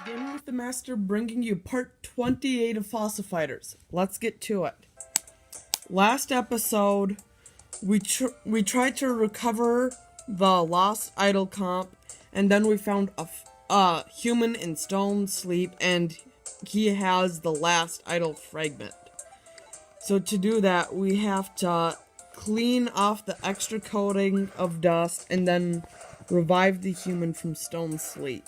Gaming with the Master bringing you part 28 of Fossil Fighters. Let's get to it. Last episode, we tried to recover the lost idol comp, and then we found a human in stone sleep, and he has the last idol fragment. So to do that, we have to clean off the extra coating of dust, and then revive the human from stone sleep.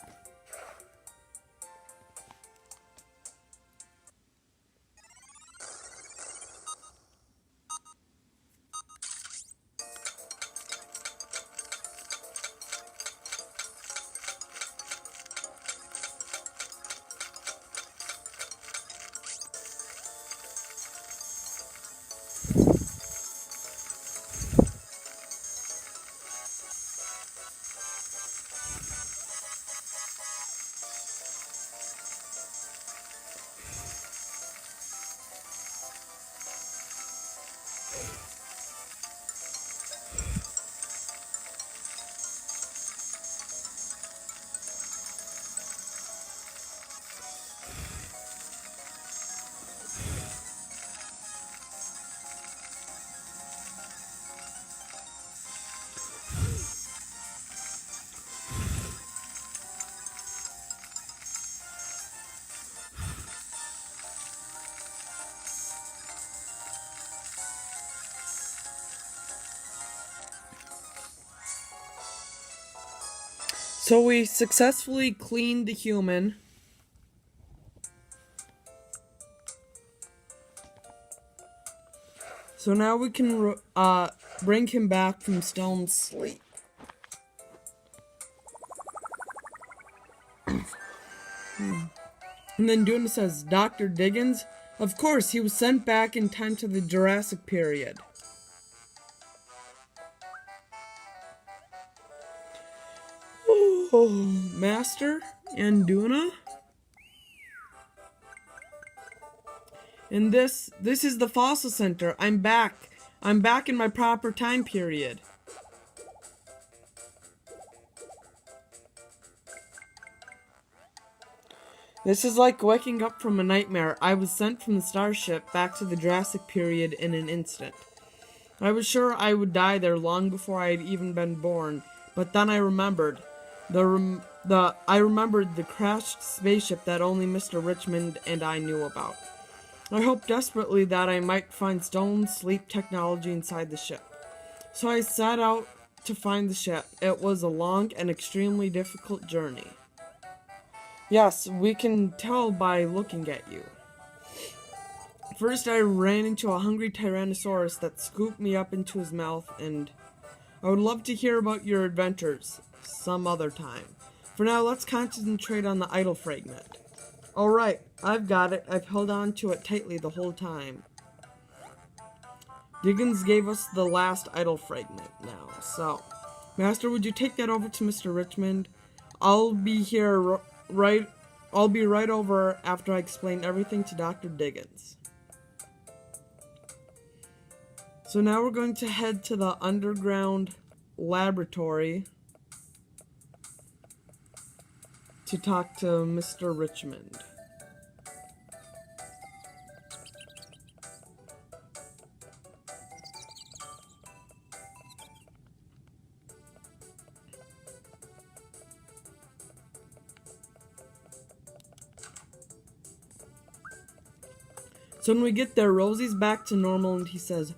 So we successfully cleaned the human. So now we can bring him back from stone sleep. And then Duna says, Dr. Diggins? Of course, he was sent back in time to the Jurassic period. Oh, Master and Duna? And this is the Fossil Center. I'm back. I'm back in my proper time period. This is like waking up from a nightmare. I was sent from the starship back to the Jurassic period in an instant. I was sure I would die there long before I had even been born, but then I remembered. I remembered the crashed spaceship that only Mr. Richmond and I knew about. I hoped desperately that I might find stone sleep technology inside the ship. So I set out to find the ship. It was a long and extremely difficult journey. Yes, we can tell by looking at you. First, I ran into a hungry Tyrannosaurus that scooped me up into his mouth, and I would love to hear about your adventures some other time. For now, let's concentrate on the idol fragment. Alright, I've got it. I've held on to it tightly the whole time. Diggins gave us the last idol fragment now, so... Master, would you take that over to Mr. Richmond? I'll be right over after I explain everything to Dr. Diggins. So now we're going to head to the underground laboratory to talk to Mr. Richmond. So when we get there, Rosie's back to normal and he says,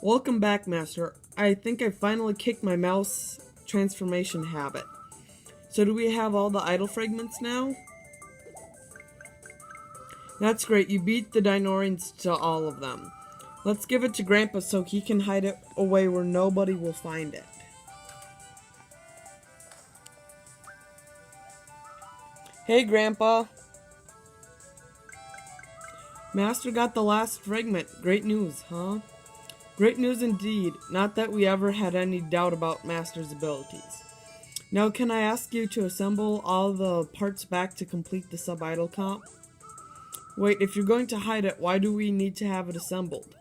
Welcome back, Master. I think I finally kicked my mouse transformation habit. So do we have all the idol fragments now? That's great. You beat the Dynorians to all of them. Let's give it to Grandpa so he can hide it away where nobody will find it. Hey, Grandpa. Master got the last fragment. Great news, huh? Great news indeed. Not that we ever had any doubt about Master's abilities. Now, can I ask you to assemble all the parts back to complete the sub-idol comp? Wait, if you're going to hide it, why do we need to have it assembled?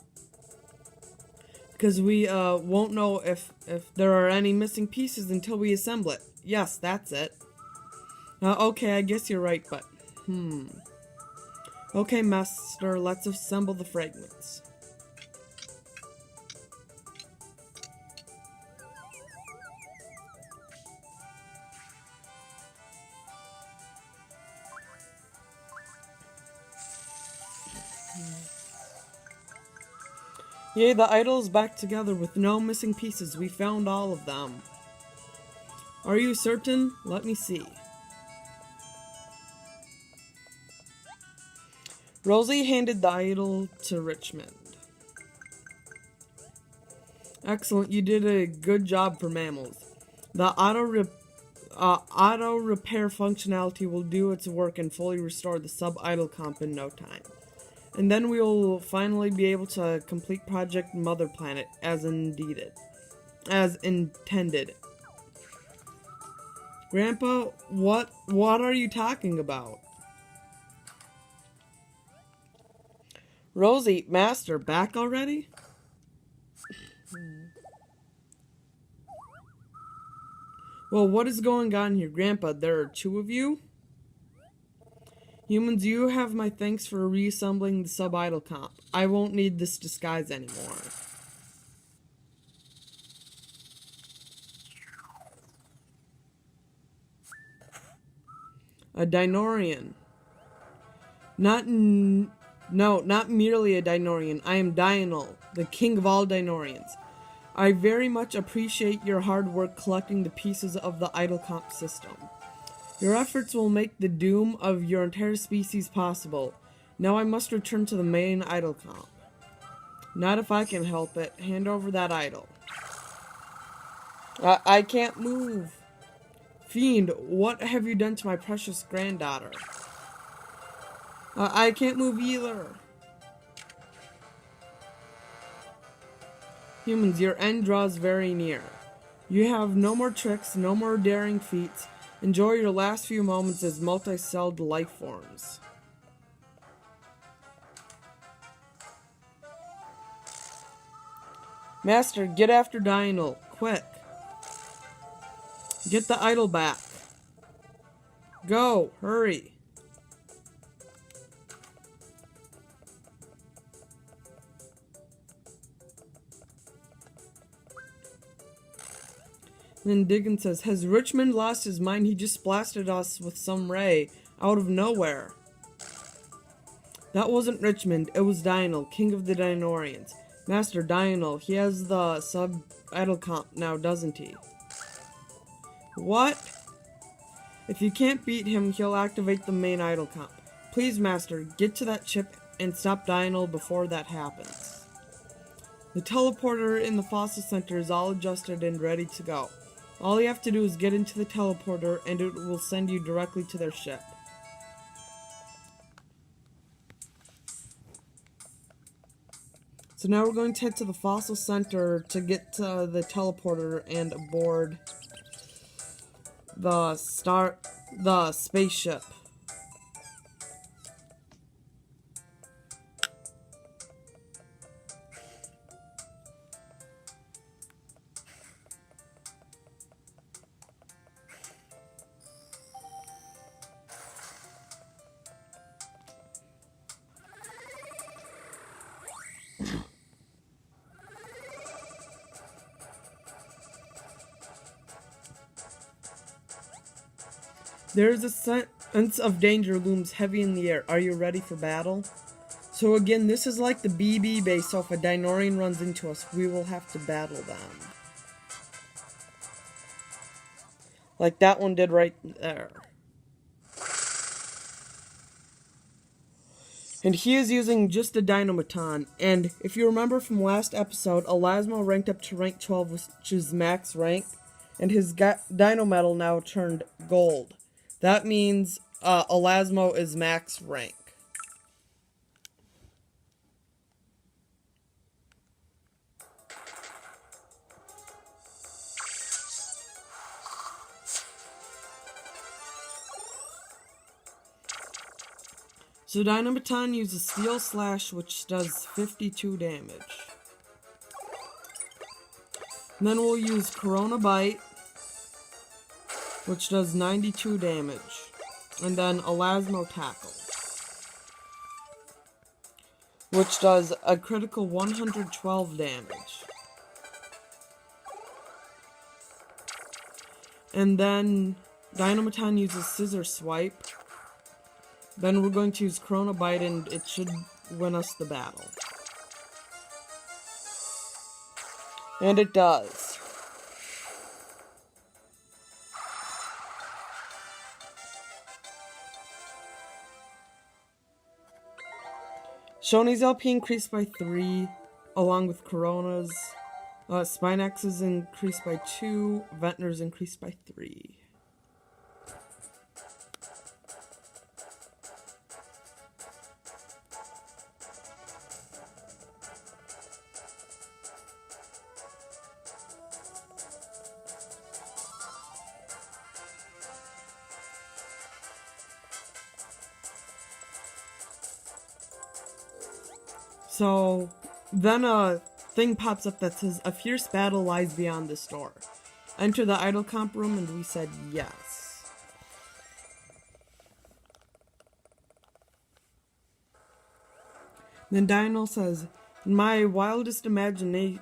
Because we won't know if there are any missing pieces until we assemble it. Yes, that's it. Okay, I guess you're right, but Okay, Master, let's assemble the fragments. Yay, the idol is back together with no missing pieces. We found all of them. Are you certain? Let me see. Rosie handed the idol to Richmond. Excellent, you did a good job for mammals. The auto repair functionality will do its work and fully restore the sub-idol comp in no time. And then we will finally be able to complete Project Mother Planet as intended. Grandpa, what are you talking about? Rosie, Master, back already? Well, what is going on here, Grandpa? There are two of you? Humans, you have my thanks for reassembling the sub-idol comp. I won't need this disguise anymore. A Dynorian. Not merely a Dynorian. I am Dynal, the king of all Dynorians. I very much appreciate your hard work collecting the pieces of the idol comp system. Your efforts will make the doom of your entire species possible. Now I must return to the main idol comp. Not if I can help it. Hand over that idol. I can't move. Fiend, what have you done to my precious granddaughter? I can't move either. Humans, your end draws very near. You have no more tricks, no more daring feats. Enjoy your last few moments as multi-celled life forms. Master, get after Dynal, quick. Get the idol back. Go, hurry. Then Diggins says, has Richmond lost his mind? He just blasted us with some ray out of nowhere. That wasn't Richmond, it was Dynal, king of the Dynorians. Master Dynal, he has the sub-idol comp now, doesn't he? What? If you can't beat him, he'll activate the main idol comp. Please, Master, get to that chip and stop Dynal before that happens. The teleporter in the fossil center is all adjusted and ready to go. All you have to do is get into the teleporter and it will send you directly to their ship. So now we're going to head to the fossil center to get to the teleporter and aboard the spaceship. There's a sense of danger looms heavy in the air. Are you ready for battle? So again, this is like the BB base, so if a Dynorian runs into us, we will have to battle them. Like that one did right there. And he is using just a Dynamaton. And if you remember from last episode, Elasmo ranked up to rank 12, which is max rank. And his Dino Metal now turned gold. That means Elasmo is max rank. So Dynamaton uses Steel Slash, which does 52 damage. And then we'll use Corona Bite, which does 92 damage. and then Elasmo Tackle, which does a critical 112 damage. And then Dynamaton uses Scissor Swipe. Then we're going to use Corona Bite, and it should win us the battle. And it does. Shoney's LP increased by 3, along with Corona's. Spinax's increased by 2, Ventnor's increased by 3. So, then a thing pops up that says, "A fierce battle lies beyond this door. Enter the idle comp room," and we said yes. Then Dynal says, "In my wildest imaginings,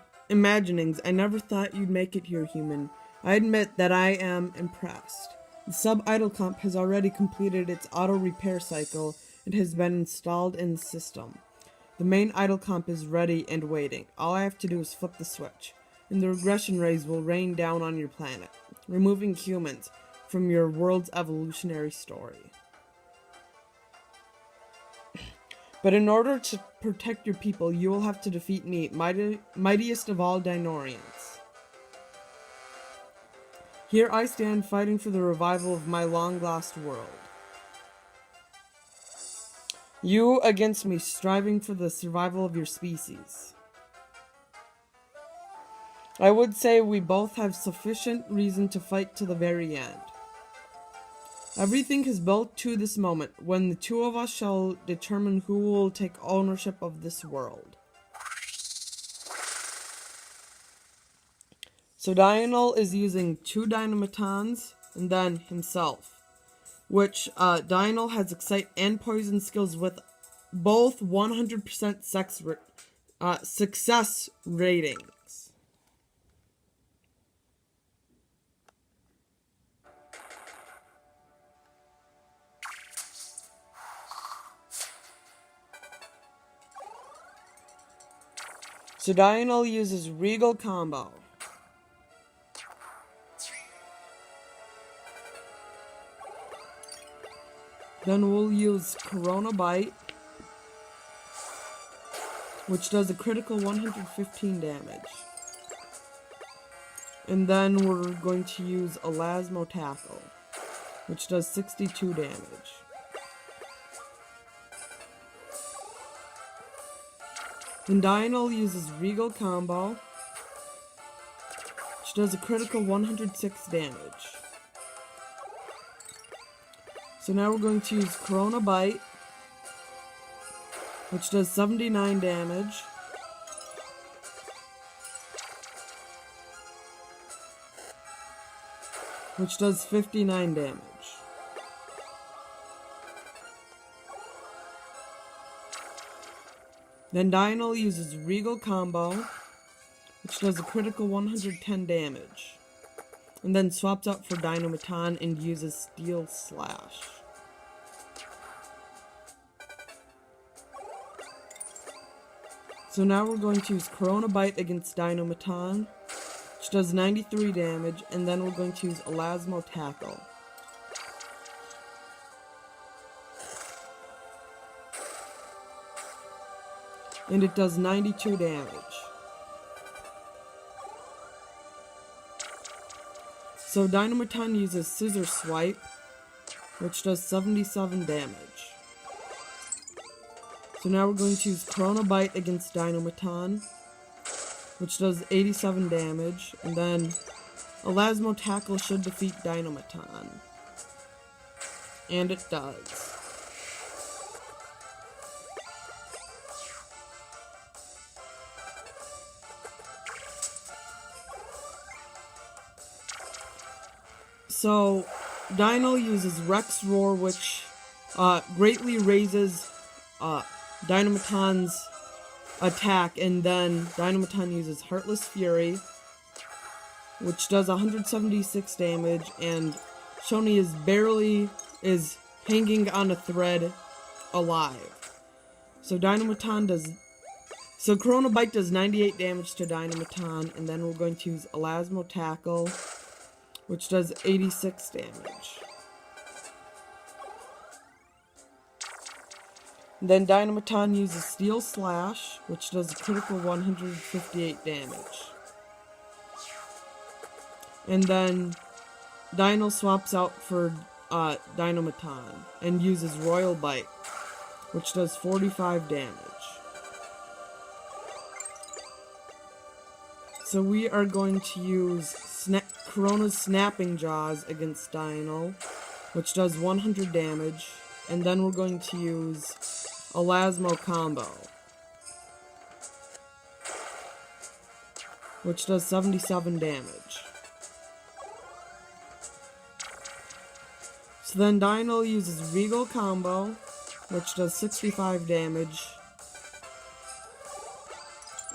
I never thought you'd make it here, human. I admit that I am impressed. The sub-idle comp has already completed its auto-repair cycle and has been installed in the system. The main idle comp is ready and waiting. All I have to do is flip the switch, and the regression rays will rain down on your planet, removing humans from your world's evolutionary story. But in order to protect your people, you will have to defeat me, mightiest of all Dynorians. Here I stand fighting for the revival of my long-lost world. You against me, striving for the survival of your species. I would say we both have sufficient reason to fight to the very end. Everything is built to this moment, when the two of us shall determine who will take ownership of this world." So Dynal is using 2 Dynamatons, and then himself, which Dynal has Excite and Poison skills with both 100% success ratings. So Dynal uses Regal Combo. Then we'll use Corona Bite, which does a critical 115 damage. And then we're going to use Elasmo Tackle, which does 62 damage. Then Dynal uses Regal Combo, which does a critical 106 damage. So now we're going to use Corona Bite, which does 79 damage. Which does 59 damage. Then Dynal uses Regal Combo, which does a critical 110 damage. And then swaps out for Dynamaton and uses Steel Slash. So now we're going to use Corona Bite against Dynamaton, which does 93 damage, and then we're going to use Elasmo Tackle. And it does 92 damage. So Dynamaton uses Scissor Swipe, which does 77 damage. So now we're going to use Corona Bite against Dynamaton, which does 87 damage, and then Elasmo Tackle should defeat Dynamaton. And it does. So, Dynal uses Rex Roar, which greatly raises Dynamaton's attack, and then Dynamaton uses Heartless Fury, which does 176 damage, and Shoni is hanging on a thread alive. So Corona Bite does 98 damage to Dynamaton, and then we're going to use Elasmo Tackle, which does 86 damage. Then Dynamaton uses Steel Slash, which does a critical 158 damage. And then Dynal swaps out for Dynamaton and uses Royal Bite, which does 45 damage. So we are going to use Corona's Snapping Jaws against Dynal, which does 100 damage. And then we're going to use Elasmo Combo, which does 77 damage. So then Dynal uses Regal Combo, which does 65 damage.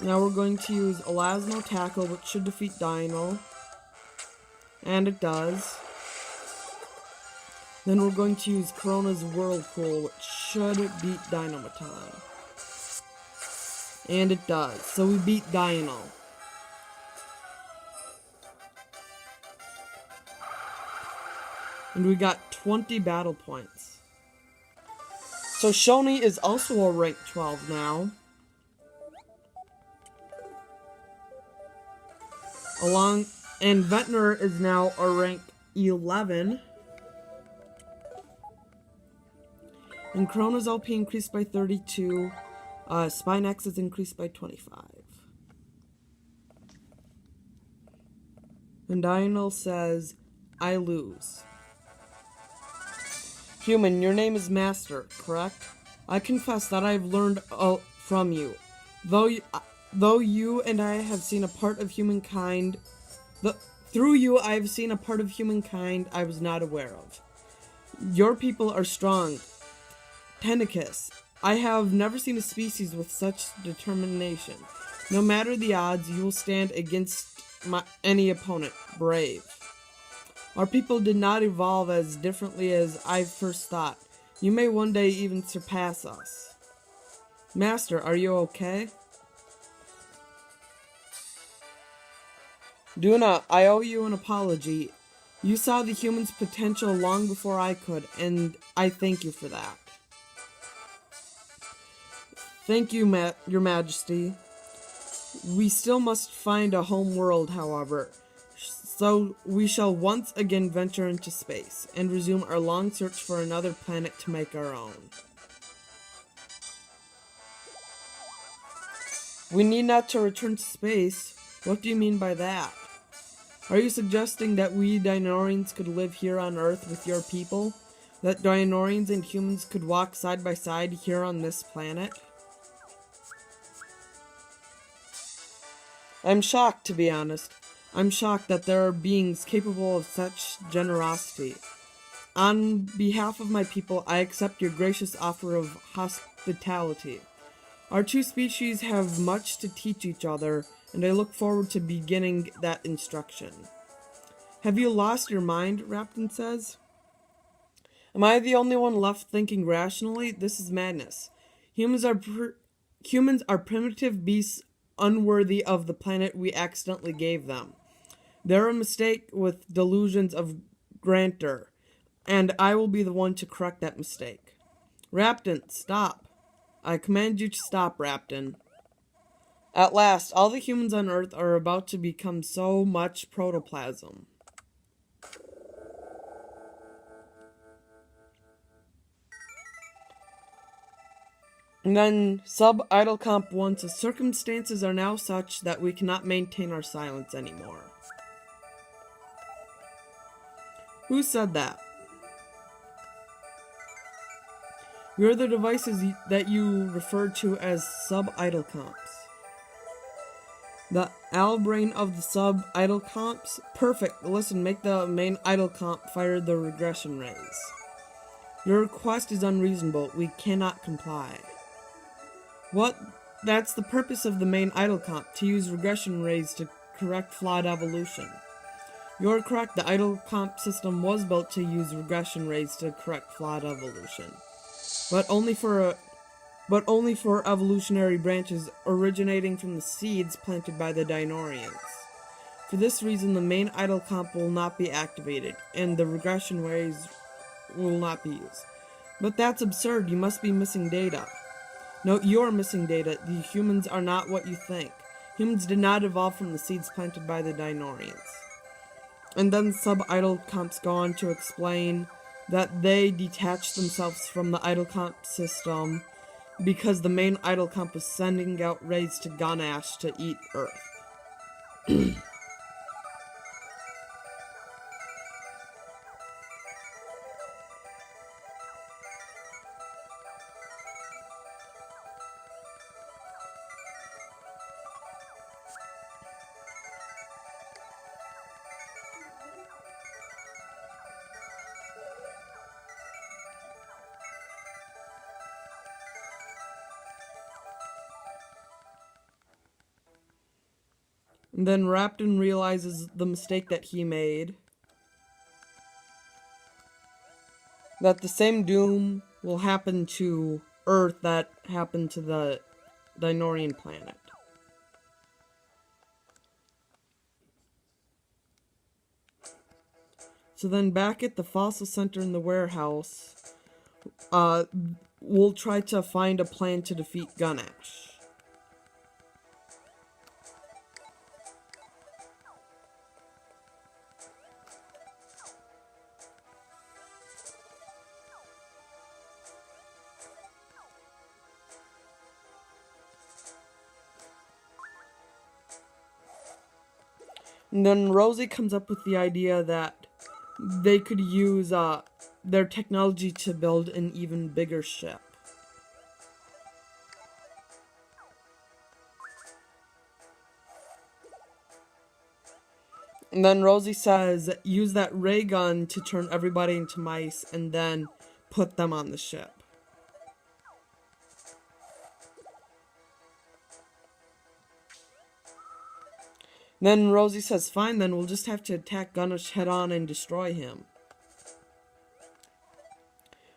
Now we're going to use Elasmo Tackle, which should defeat Dynal. And it does. Then we're going to use Corona's Whirlpool, which should beat Dynamaton. And it does. So we beat Dynal. And we got 20 battle points. So Shoni is also a rank 12 now. And Ventnor is now a rank 11. And Corona's LP increased by 32. Spinex is increased by 25. And Dynal says, I lose. Human, your name is Master, correct? I confess that I have learned from you. Though you and I have seen a part of humankind, through you I have seen a part of humankind I was not aware of. Your people are strong. Tenicus, I have never seen a species with such determination. No matter the odds, you will stand against any opponent. Brave. Our people did not evolve as differently as I first thought. You may one day even surpass us. Master, are you okay? Duna, I owe you an apology. You saw the humans' potential long before I could, and I thank you for that. Thank you, Your Majesty. We still must find a home world, however. So we shall once again venture into space, and resume our long search for another planet to make our own. We need not to return to space. What do you mean by that? Are you suggesting that we Dynorians could live here on Earth with your people? That Dynorians and humans could walk side by side here on this planet? I'm shocked, to be honest. I'm shocked that there are beings capable of such generosity. On behalf of my people, I accept your gracious offer of hospitality. Our two species have much to teach each other, and I look forward to beginning that instruction. Have you lost your mind? Rapton says. Am I the only one left thinking rationally? This is madness. Humans are primitive beasts unworthy of the planet we accidentally gave them. They're a mistake with delusions of grandeur, and I will be the one to correct that mistake. Rapton, stop. I command you to stop, Rapton. At last, all the humans on Earth are about to become so much protoplasm. And then Sub-Idlecomp 1 says, circumstances are now such that we cannot maintain our silence anymore. Who said that? You're the devices that you refer to as Sub-Idlecomps. The Al brain of the sub-idle comps? Perfect. Listen, make the main idle comp fire the regression rays. Your request is unreasonable. We cannot comply. What? That's the purpose of the main idle comp, to use regression rays to correct flawed evolution. You're correct, the idle comp system was built to use regression rays to correct flawed evolution. But only for evolutionary branches originating from the seeds planted by the Dynorians. For this reason, the main idle comp will not be activated, and the regression rays will not be used. But that's absurd, you must be missing data. No, you're missing data. The humans are not what you think. Humans did not evolve from the seeds planted by the Dynorians. And then sub-idle comps go on to explain that they detached themselves from the idle comp system because the main idle comp was sending out rays to Ganash to eat Earth. And then Rapton realizes the mistake that he made. That the same doom will happen to Earth that happened to the Dynorian planet. So then back at the fossil center in the warehouse, we'll try to find a plan to defeat Ganash. And then Rosie comes up with the idea that they could use their technology to build an even bigger ship. And then Rosie says, use that ray gun to turn everybody into mice and then put them on the ship. Then Rosie says, fine, then we'll just have to attack Ganash head-on and destroy him.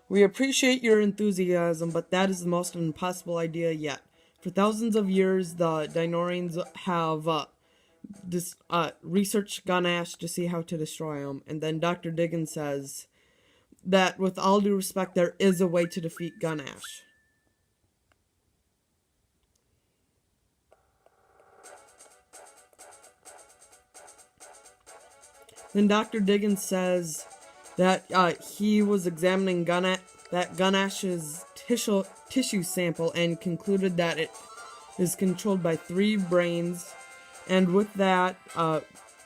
We appreciate your enthusiasm, but that is the most impossible idea yet. For thousands of years, the Dynorians have researched Ganash to see how to destroy him. And then Dr. Diggins says that, with all due respect, there is a way to defeat Ganash. Then Dr. Diggins says that he was examining Ganash's tissue sample and concluded that it is controlled by 3 brains. And with that,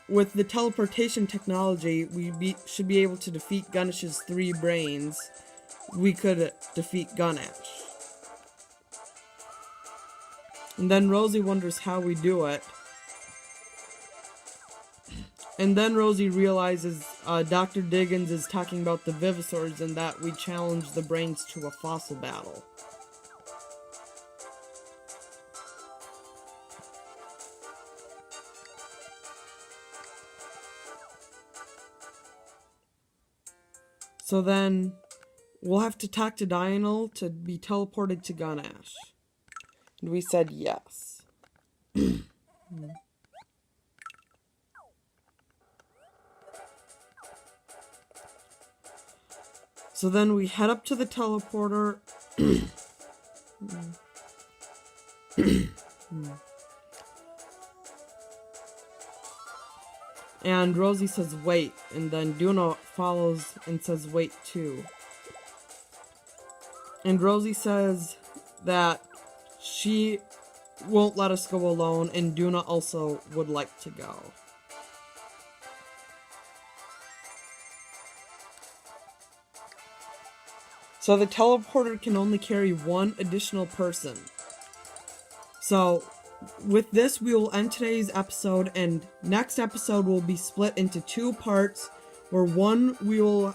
with the teleportation technology, we should be able to defeat Ganash's 3 brains. We could defeat Ganash. And then Rosie wonders how we do it. And then Rosie realizes Dr. Diggins is talking about the Vivisaurs and that we challenge the brains to a fossil battle. So then we'll have to talk to Dynal to be teleported to Ganash. And we said yes. So then we head up to the teleporter. And Rosie says wait, and then Duna follows and says wait too. And Rosie says that she won't let us go alone, and Duna also would like to go. So the teleporter can only carry 1 additional person. So with this, we will end today's episode, and next episode will be split into 2 parts, where one we will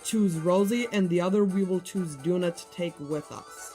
choose Rosie, and the other we will choose Duna to take with us.